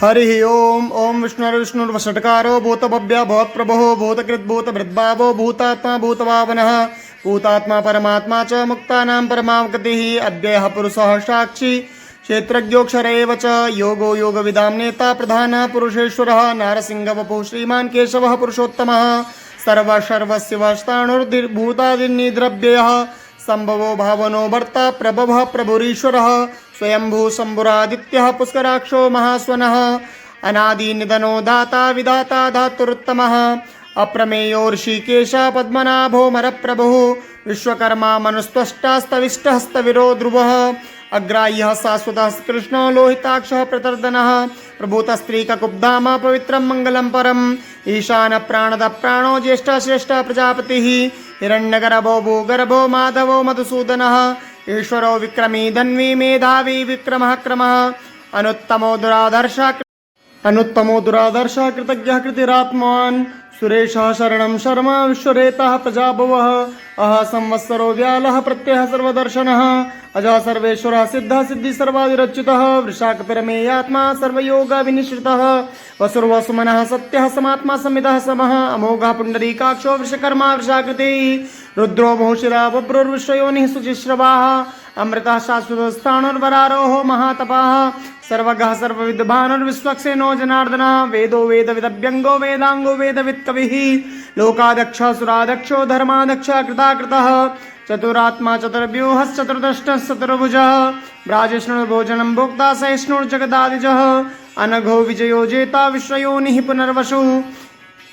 हरि ओम ओम विष्णुर्विष्णुर्वषट्कारो भूतभव्य भवत्प्रभो भूतकृद्भूतभृद्भावो भूतात्मा भूतभावनः भूतात्मा परमात्मा च मुक्तानां परमागतिः अद्वयः पुरुषः साक्षी क्षेत्रज्ञोऽक्षर एव च योगो योगविदां नेता प्रधानः पुरुषेश्वरः नारसिंहवपुः श्रीमान् केशवः पुरुषोत्तमः सर्वस्य वस्ताणुर्भूतादिन्निद्रव्ययः संभवो भावनो भर्ता प्रभवः प्रभुरीश्वरः स्वयंभू शंभुरादित्यः पुष्कराक्षो महास्वनः अनादिनिधनो दाता विधाता धातुरुत्तमः अप्रमेयो ऋषिकेश पद्मनाभो मरप्रभुः विश्वकर्मा मनुस्त्वष्टास्तविष्टः स्तविरो ध्रुवः अग्राह्यः शाश्वतः कृष्णो लोहिताक्षः प्रतर्दनः प्रभूतस्त्रीककुब्धाम पवित्रं मङ्गलं परम् ईशान प्राणद प्राणो ज्येष्ठ श्रेष्ठ प्रजापतिः हिरण्यगर्भो भूगर्भो माधवो मधुसूदनः ईश्वरो विक्रमी धन्वी मेधावी विक्रमः क्रमः अनुत्तमो दुरादर्श कृतज्ञः कृतिरात्मान् सुरेशः शरणं शर्मा विश्वरेतः प्रजाभवः अह संवत्सरो व्यालः प्रत्ययः सर्वदर्शनः अजः सर्वेश्वरः सिद्धः सिद्धि सर्वादिरच्युतः वृषाकपिरमेयात्मा सर्वयोगविनिश्रितः वसुर्वसुमनः सत्यः समात्मा संविदः समः अमोघः पुण्डरीकाक्षो वृषकर्मा वृषाकृतिः रुद्रो बहुशिरा बभ्रुर्विश्वयोनिः शुचिश्रवाः अमृतः शाश्वतस्थाणुर्वरारोहो महातपाः सर्वगः सर्वविद्भानुर्विश्वक्सेनो जनार्दनः वेदो वेदविदभ्यङ्गो वेदाङ्गो वेदवित्कविः लोकादक्षः सुरादक्षो धर्मादक्षः कृताकृतः चतुरात्मा चतुर्व्यूहश्चतुर्दष्टः चतुर्भुजः ब्राजिष्णुर्भोजनं भोक्ता सहिष्णुर्जगदादिजः अनघो विजयो जेता विश्वयोनिः पुनर्वसुः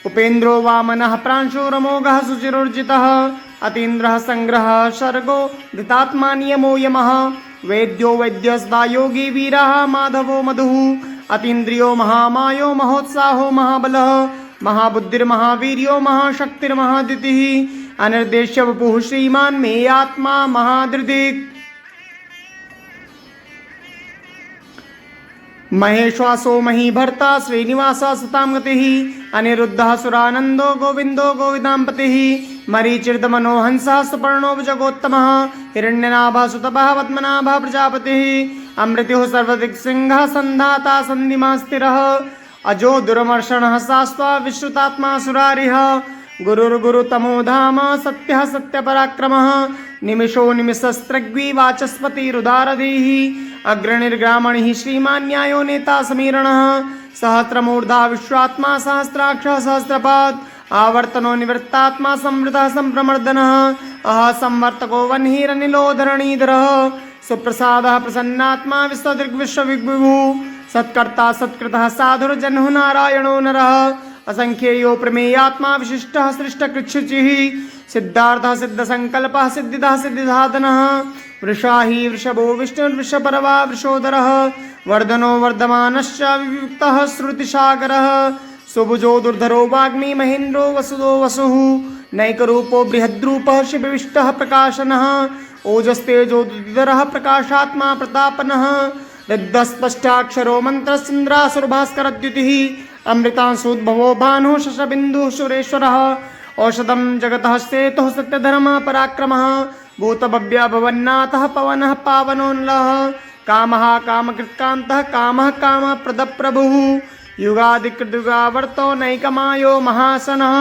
उपेन्द्रो वामनः प्रांशुरमोघः सुचिरुर्जितः अतीन्द्रः संग्रहः सर्गो धृतात्मा नियमो यमः वेद्यो वैद्यस्दा योगी वीरः माधवो मधुः अतीन्द्रियो महामायो महोत्साहो महाबलः महाबुद्धिर्महावीर्यो महाशक्तिर्महादितिः अनिर्देश्य वपुः श्रीमान् मे आत्मा महाधृतिः महेश्वासो महीभर्ता श्रीनिवासः सतां गतिः अनिरुद्धः सुरानन्दो गोविन्दो गोविदाम्पतिः मरीचिर्दमनो हंसः सुपर्णो जगोत्तमः हिरण्यनाभः सुतपः पद्मनाभः प्रजापतिः अमृत्युः सर्वदिक्सिंहः सन्धाता सन्धिमा स्थिरः अजो दुर्मर्षणः शाश्वा विश्रुतात्मा सुरारिः गुरुर्गुरुतमो धाम सत्यः सत्यपराक्रमः निमिषो निमिषस्त्रग्वी वाचस्पतिरुदारधीः अग्रणिर्ग्रामणिः श्रीमान् न्यायो नेता समीरणः सहस्रमूर्धा विश्वात्मा सहस्राक्षः सहस्रपात् आवर्तनो निवृत्तात्मा संवृतः संप्रमर्दनः अह संवर्तको वह्निरनिलो धरणीधरः सुप्रसादः प्रसन्नात्मा विश्वदृग्विश्वविभुः सत्कर्ता सत्कृतः साधुर्जन्मो नारायणो नरः असंख्येयो प्रमेयात्मा विशिष्टः सृष्टकृच्छुचिः सिद्धार्थः सिद्धसंकल्पः सिद्धिदः सिद्धिसाधनः वृषाही वृषभो विष्णुर्वृषपर्वा वृषोदरः वर्धनो वर्धमानश्च वियुक्तः श्रुतिसागरः सुभुजो दुर्धरो वाग्मी महेन्द्रो वसुदो वसुः नैकरूपो बृहद्रूपः शिवविष्टः प्रकाशनः ओजस्तेजोदुदरः प्रकाशात्मा प्रतापनः रुद्धस्पष्टाक्षरो मन्त्रस्सुन्द्रासुरभास्करद्युतिः अमृतांशोद्भवो भानुः शशबिन्दुः सुरेश्वरः औषधं जगतः सेतुः सत्यधर्मः पराक्रमः भूतभव्य भवन्नाथः पवनः पावनोन्नः कामः कामकृत्कान्तः कामः कामप्रदप्रभुः युगादिकृतयुगावर्तो नैकमायो महासनः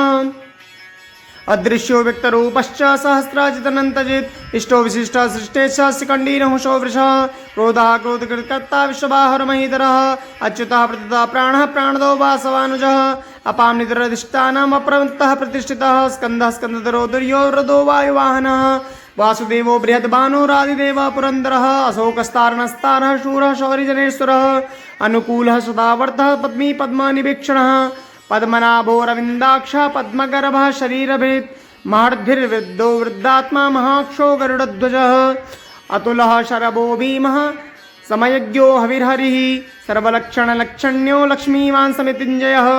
अदृश्यो व्यक्तरूपश्च सहस्राजितनन्तजित् इष्टो विशिष्टः सृष्टेश्च शिखण्डीनहुषो वृषः क्रोधः क्रोधकृत्कर्ता विश्वबाहुर्महीधरः अच्युतः प्रतितः प्राणः प्राणदो वासवानुजः अपां निद्राधिष्ठानम् अप्रवृत्तः प्रतिष्ठितः स्कन्दः स्कन्दधरो दुर्यो रथो वायुवाहनः वासुदेवो बृहद्भानुरादिदेवः पुरन्दरः अशोकस्तारणस्तारः शूरः शौरिजनेश्वरः अनुकूलः सदावर्तः पद्मी पद्मनिवीक्षणः पद्मनाभो रविन्दाक्षः पद्मगर्भः शरीरभेद महर्धिर्वृद्धो वृद्धात्मा महाक्षो गरुडध्वजः अतुलः शरभो भीमः समयज्ञो हविर्हरिः सर्वलक्षणलक्षण्यो लक्ष्मीवान् समितिञ्जयः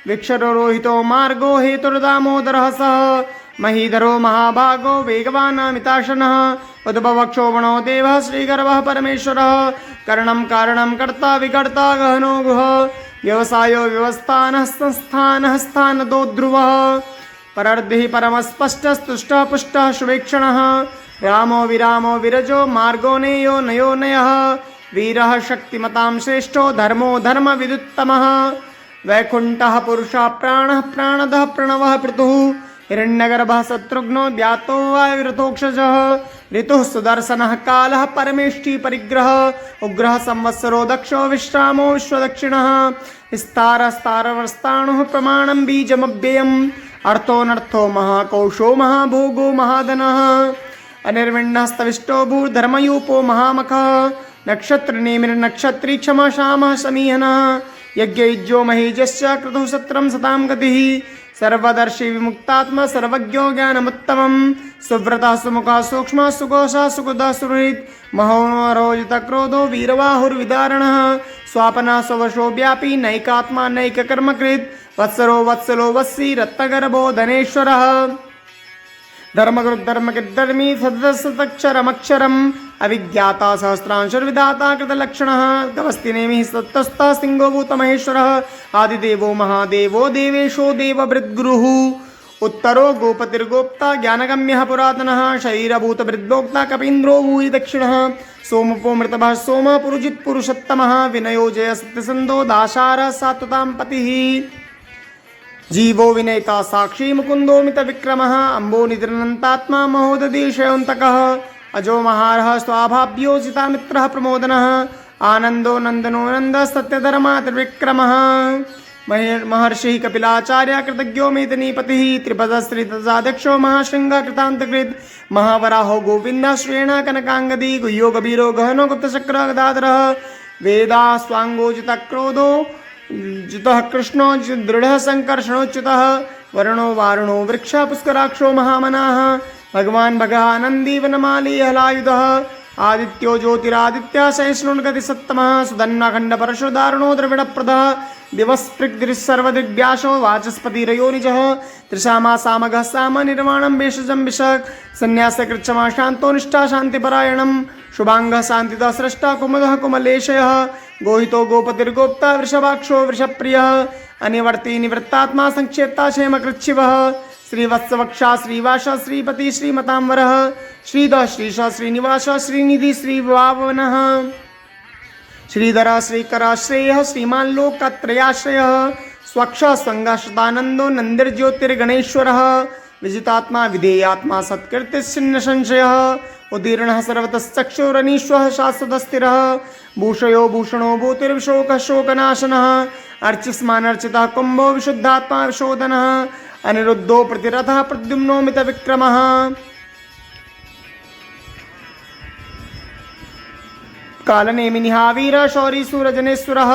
विक्षरोहितो मार्गो हेतुर्दामोदरः सः महीधरो महाभागो वेगवानामिताशनः उद्भवक्षोभणो देवः श्रीगर्भः परमेश्वरः करणं कारणं कर्ता विकर्ता गहनो गुह व्यवसायो व्यवस्थानः संस्थानः स्थानदो ध्रुवः परर्धिः परमस्पष्टस्तुष्टः पुष्टः शुभेक्षणः रामो विरामो विरजो मार्गो नेयो नयो नयः वीरः शक्तिमतां श्रेष्ठो धर्मो धर्मविदुत्तमः वैकुण्ठः पुरुषः प्राणः प्राणदः प्रणवः पृथुः हिरण्यगर्भः शत्रुघ्नो व्यातो वायुरथोक्षजः ऋतुः सुदर्शनः कालः परमेष्टि परिग्रह उग्रः संवत्सरो दक्षो विश्रामो विश्वदक्षिणः स्तारस्तारवर्स्ताणुः प्रमाणं बीजमव्ययम् अर्थोऽनर्थो महाकोशो महाभोगो महाधनः अनिर्विण्णस्तविष्टो भूर्धर्मयूपो महामखः नक्षत्रनेमिर्नक्षत्री क्षमा क्षामः समीहनः यज्ञयुज्यो महीजस्य क्रतुः सत्रं सतां गतिः सर्वदर्शी विमुक्तात्मा सर्वज्ञो ज्ञानमुत्तमं सुव्रतः सुमुखः सूक्ष्मः सुकोशः सुकृतः सुहृत् महोरोजितक्रोधो वीरबाहुर्विदारणः स्वापनः स्ववशो व्यापी नैकात्मा नैककर्मकृत् वत्सरो वत्सलो वत्सी रत्नगर्भो धनेश्वरः धर्मकृद्धर्मी सदसतक्षरमक्षरम् अविज्ञाता सहस्रांशुर्विधाता कृतलक्षणः गवस्तिनेमिः सत्तस्ता सिंहो भूतमहेश्वरः आदिदेवो महादेवो देवेशो देवभृद्गुरुः उत्तरो गोपतिर्गोप्ता ज्ञानगम्यः पुरातनः शरीरभूतभृद्भोक्ता कपीन्द्रो भूयि दक्षिणः सोमपो मृतभः सोमः पुरुजित् पुरुषोत्तमः विनयो जय सत्यसन्धो दाशारः सात्वतां पतिः जीवो विनयिता साक्षी मुकुंदो मित विक्रमः अम्बो निद्रनन्तात्मा महोदधीशयोऽन्तकः अजो महारः स्वाभाव्योजिता मित्रः प्रमोदनः आनंदो नंदनो नंद सत्यधर्मा त्रिविक्रमः महर्षिः कपिलाचार्य कृतज्ञो मेदिनीपतिः त्रिपदश्रीतजाध्यक्षो महाशृंग कृतान्तकृत् महावराहो गोविन्दः श्रेण कनकांगदी गुह्यो कबीरो गहनो गुप्तचक्र गदाधरः वेदा स्वांगोजितक्रोधो जितः कृष्णो दृढ़ संकर्षणोच्युतः वरुणो वारुणो वृक्ष पुष्कराक्षो महामनाः भगवान् भगानन्दी वनमाली हलायुधः आदित्यो ज्योतिरादित्य सहिष्णुर्गति सत्तमः सुदन्नाखण्ड परशुदारुणो द्रविडप्रदः दिवस्पृक्दृक्सर्वदिग्व्यासो वाचस्पतिरयोनिजः त्रिशामा सामगः साम निर्वाणं भेषजं विशक् संन्यासकृच्छमा शान्तो निष्ठा शान्तिपरायणं शुभांगः शान्तिदः स्रष्टा कुमुदः कुमलेशयः गोहितो गोपतिर्गोप्ता वृषभाक्षो वृषप्रियः अनिवर्ती निवृत्तात्मा संक्षेप्ता क्षेमकृच्छिवः श्रीवत्सवक्षा श्रीवास श्रीपति श्रीमतांवरः श्रीधः श्रीश श्रीनिवास श्रीनिधि श्रीवावनः श्रीधरः श्रीकरः श्रेयः श्रीमान् लोकत्रयाश्रयः स्वक्षः स्वङ्गशतानन्दो नन्दिर्ज्योतिर्गणेश्वरः विजितात्मा विधेयात्मा सत्कृतिश्चिन्न संशयः उदीर्णः सर्वतश्चक्षुरनीश्वः शाश्वतस्थिरः भूषयो भूषणो भूतिर्विशोकः शोकनाशनः अर्चिस्मानर्चितः कुम्भो विशुद्धात्मा विशोधनः अनिरुद्धो प्रतिरथः प्रद्युम्नो मितविक्रमः कालनेमिनिहावीरः शौरी सूरजनेश्वरः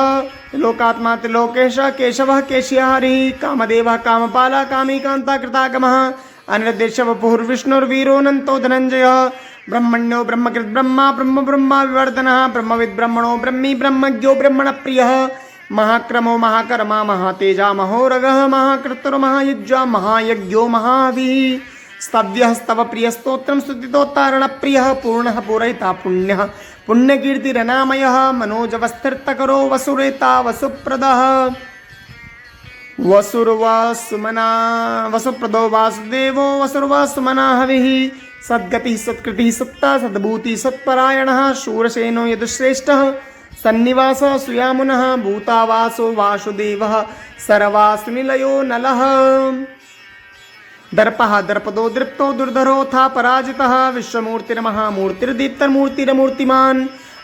लोकात्मा त्रिलोकेशः केशवः केशियः हरिः कामदेवः कामपालः कामीकान्ता कृतागमः अनिर्देशवपुर्विष्णुर्वीरोऽनन्तो धनञ्जयः ब्रह्मण्यो ब्रह्मकृत् ब्रह्मा ब्रह्म ब्रह्मा विवर्धनः ब्रह्मविद् ब्रह्मणो ब्रह्मी ब्रह्मज्ञो ब्रह्मणप्रियः महाक्रमो महाकर्मा महातेजा महोरगः महाकृतुर्महायुज्वा महायज्ञो महावीः स्तव्यः स्तव प्रियस्तोत्रं स्तुतितोत्तारणप्रियः पूर्णः पूरयिता पुण्यः पुण्यकीर्तिरनामयः मनोजवस्थिर्तकरो वसुरेता वसुप्रदः वसुप्रदो वासुदेवो वसुर्वा सुमना हविः सद्गतिः सत्कृतिः सत्ता सद्भूतिः सत्परायणः शूरसेनो यदुश्रेष्ठः सन्निवासः सुयामुनः भूतावासो वासुदेवः सर्वासुनिलयो नलः दर्पः दर्पदो दृप्तो दुर्धरोऽथा पराजितः विश्वमूर्तिर्महामूर्तिर्दीप्तमूर्तिरमूर्तिमान्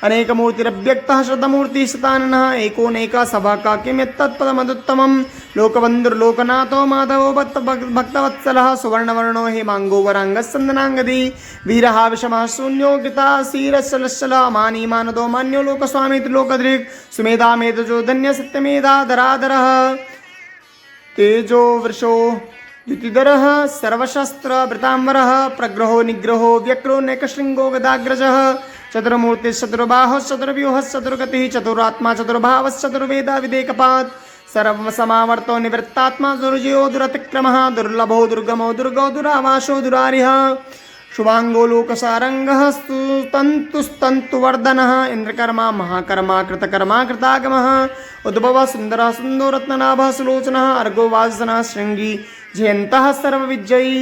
अनेकमूर्तिरव्यक्तः शतमूर्तिः शताननः एकोनेका सभा किं यत्तत्पदमदुत्तमं लोकबन्धुर्लोकनाथो माधवो भक्तवत्सलः सुवर्णवर्णो हेमाङ्गो वराङ्गस्सन्दनाङ्गदी वीरः विषमः शून्यो गृतासीरश्चलश्चलः मानी मानदो मान्यो लोकस्वामी त्रिलोकधृक् सुमेधा मेधजो धन्य सत्यमेधा धराधरः तेजो वृषो द्युतिधरः सर्वशस्त्रभृताम्बरः प्रग्रहो निग्रहो व्यक्रो नैकशृङ्गो गदाग्रजः चतुर्मूर्तिश्चतुर्बाहुः चतुर्व्यूहः चतुर्गतिः चतुरात्मा चतुर्भावः चतुर्वेदा विदेकपात् सर्वसमावर्तो निवृत्तात्मा दुर्जयो दुरतिक्रमः दुर्लभो दुर्गमो दुर्गो दुरावासो दुरारिः शुभांगो लोकसारंगः स्तुतन्तुस्तन्तुवर्धनः इंद्रकर्मा महाकर्मा कृतकर्मा कृतागमः उद्भवः सुन्दरः सुन्दो रत्ननाभः सुलोचनः अर्गो वासनः शृंगी जयन्तः सर्वविजयी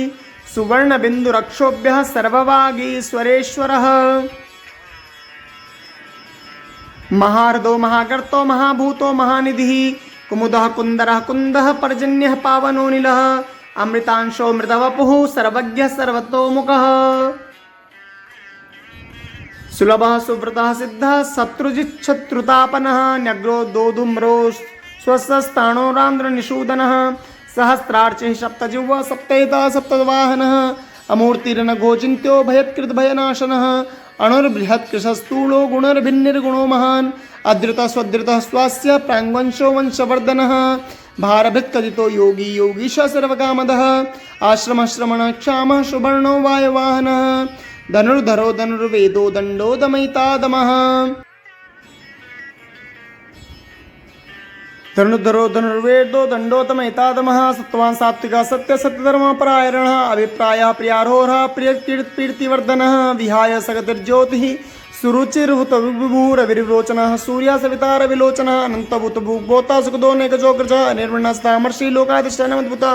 सुवर्णबिन्दुरक्षोभ्यः सर्ववागीश्वरेश्वरः महारदो महागर्तो महाभूतो महानिधिः कुमुदः कुन्दरः कुन्दः पर्जन्यः पावनो नीलः अमृतांशो मृतवपुः सर्वज्ञः सर्वतोमुखः सुलभः सुव्रतः सिद्धः शत्रुजिच्छत्रुतापनः न्यग्रो दोधुम्रो स्वस्ताणो रान्द्रनिषूदनः सहस्रार्चिः सप्तजिह्वा सप्तैता सप्तवाहनः अमूर्तिरनघोचिन्त्यो भयत्कृतभयनाशनः अणुर्बृहत्कृशस्तूलो गुणर्भिन्निर्गुणो महान् अधृतः स्वधृतः स्वास्य प्राङ्वंशो वंशवर्धनः भारभृत्कथितो योगी योगीश सर्वकामदः आश्रमश्रमणक्षामः सुवर्णो वायुवाहनः धनुर्धरो धनुर्वेदो दण्डो दमयितादमः धनुर्धरो धनुर्वेदो दण्डोतमयितादमः सत्त्वान् सात्विकः सत्य सत्यधर्मपरायणः अभिप्रायः प्रियारोहः प्रियकीर्तिवर्धनः विहाय सगतिर्ज्योतिः सुरुचिर्हुतविभूरविरोचनः सूर्या सवितारविलोचनः अनन्तभूतभूगोता सुखदो नेकजोग्रजः अनिर्वण्णस्तामर्षि लोकाधिष्ठानमद्भुतः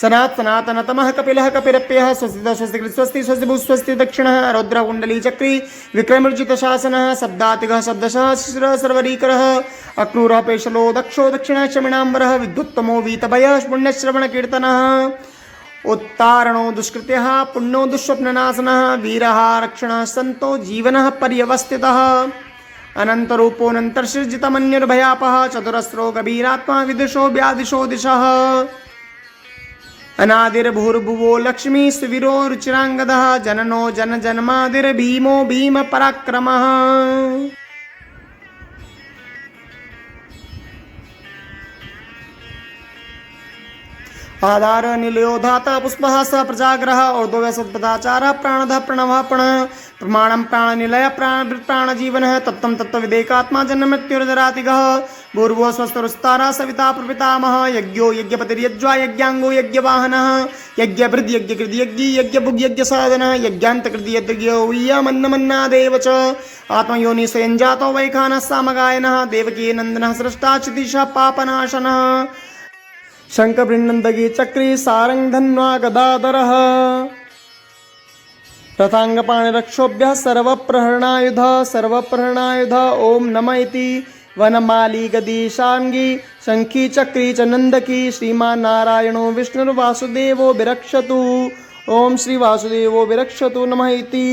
सनातनतमः कपिलः कपिरप्यः स्वस्तिः स्वस्ति स्वस्ति स्वस्तिभू स्वस्ति दक्षिणः रौद्रकुण्डली चक्री विक्रमर्जितशासनः शब्दातिगः शब्दशः शिशिरः सर्वरीकरः अक्रूरः पेशलो दक्षो दक्षिणः शमिणाम्बरः विद्युत्तमो वीतभयः पुण्यश्रवणकीर्तनः उत्तारणो दुष्कृत्यः पुण्यो दुःस्वप्ननाशनः वीरः रक्षणः सन्तो जीवनः पर्यवस्थितः अनन्तरूपोऽनन्तर्सृजितमन्युर्भयापः चतुरस्रो गभीरात्मा विदुषो व्यादिशो दिशः अनादिर्भूर्भुवो लक्ष्मी सुवीरो रुचिरांगदः जननो जनजन्मादिर्भीमो भीम पराक्रमः आधार निलयो धाता पुष्पः स प्रजाग्रह ऊर्ध्वः सत्पदाचारः प्राणदः प्रणवः प्रणः प्रमाणं प्राणनिलय प्राणजीवनः तत्त्वं तत्त्वविदेकात्मा जन्ममृत्युर्जरातिगः भूर्भुवः स्वस्तरुस्तारा सविता प्रपितामहः यज्ञो यज्ञपतिर्यज्वा यज्ञाङ्गो यज्ञवाहनः यज्ञभृद् यज्ञकृति यज्ञी यज्ञभुग् यज्ञसाधनः यज्ञान्तकृति यज्ञो वीयमन्नमन्नादेव च आत्मयोनि स्वयं जातो वैखानः सामगायनः देवकी नन्दनः सृष्टा क्षितिशः पापनाशनः शङ्खभृन्नन्दगी चक्री सारङ्गधन्वा गदाधरः रथाङ्गपाणिरक्षोभ्यः सर्वप्रहरणायुध ॐ नमः इति वनमाली गदीशाङ्गी शङ्खी चक्री च नन्दकी श्रीमान् नारायणो विष्णुर्वासुदेवो विरक्षतु ॐ श्रीवासुदेवो विरक्षतु नमः इति।